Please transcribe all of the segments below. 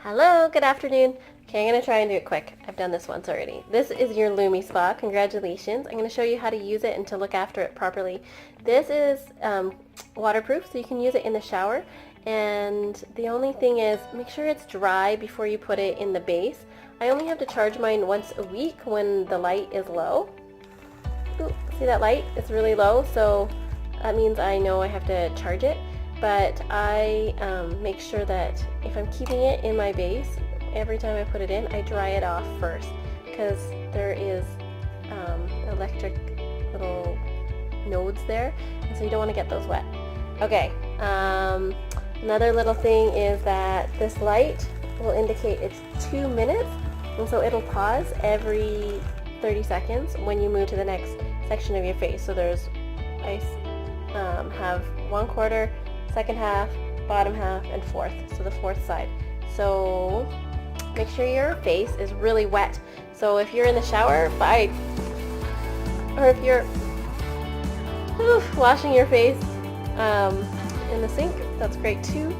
Hello, good afternoon. Okay, I'm going to try and do it quick. I've done this once already. This is your Lumi Spa. Congratulations. I'm going to show you how to use it and to look after it properly. This is waterproof, so you can use it in the shower. And the only thing is, make sure it's dry before you put it in the base. I only have to charge mine once a week when the light is low. Ooh, see that light? It's really low, so that means I know I have to charge it. But I make sure that if I'm keeping it in my base, every time I put it in, I dry it off first, because there is electric little nodes there, and so you don't want to get those wet. Okay, another little thing is that this light will indicate it's 2 minutes, and so it'll pause every 30 seconds when you move to the next section of your face. So I have 1/4, second half, bottom half, and fourth, so the fourth side. So make sure your face is really wet. So if you're in the shower, fine. Or if you're washing your face in the sink, that's great too.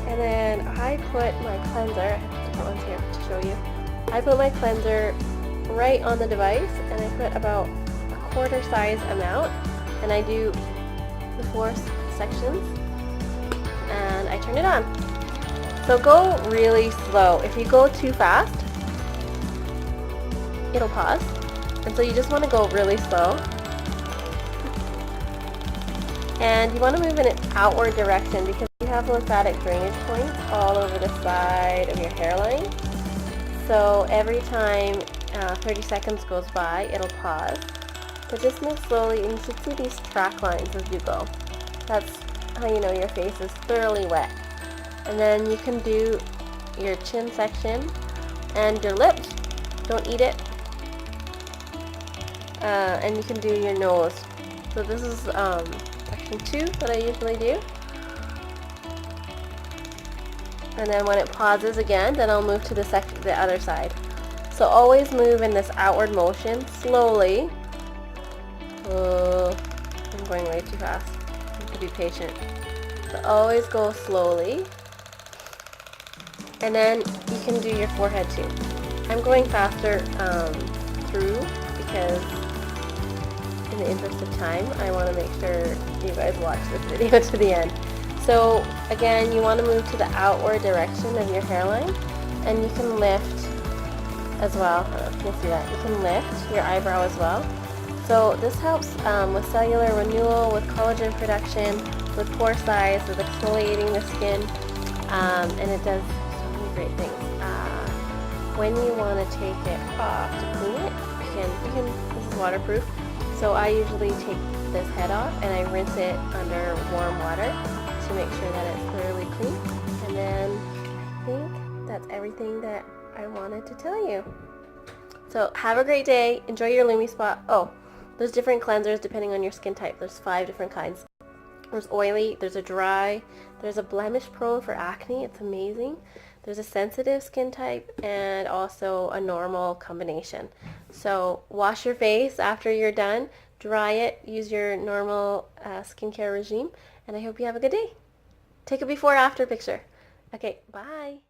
And then I put my cleanser, I have different ones here to show you. I put my cleanser right on the device, and I put about a quarter size amount, and I do the 4 sections, and I turn it on. So go really slow. If you go too fast, it'll pause, and so you just want to go really slow. And you want to move in an outward direction because you have lymphatic drainage points all over the side of your hairline. So every time 30 seconds goes by, it'll pause. But just move slowly, and you should see these track lines as you go. That's how you know your face is thoroughly wet. And then you can do your chin section and your lips. Don't eat it. And you can do your nose. So this is section 2 that I usually do. And then when it pauses again, then I'll move to the other side. So always move in this outward motion slowly. I'm going way too fast. You have to be patient. So always go slowly. And then you can do your forehead too. I'm going faster through because in the interest of time, I want to make sure you guys watch this video to the end. So again, you want to move to the outward direction of your hairline, and you can lift as well. I don't know if you can see that. You can lift your eyebrow as well. So this helps with cellular renewal, with collagen production, with pore size, with exfoliating the skin, and it does so many great things. When you want to take it off to clean it, this is waterproof, so I usually take this head off and I rinse it under warm water to make sure that it's thoroughly clean. And then I think that's everything that I wanted to tell you. So have a great day. Enjoy your Lumi Spa. Oh, there's different cleansers depending on your skin type. There's 5 different kinds. There's oily, there's a dry, there's a blemish prone for acne. It's amazing. There's a sensitive skin type, and also a normal combination. So wash your face after you're done, dry it, use your normal skincare regime, and I hope you have a good day. Take a before after picture. Okay, bye.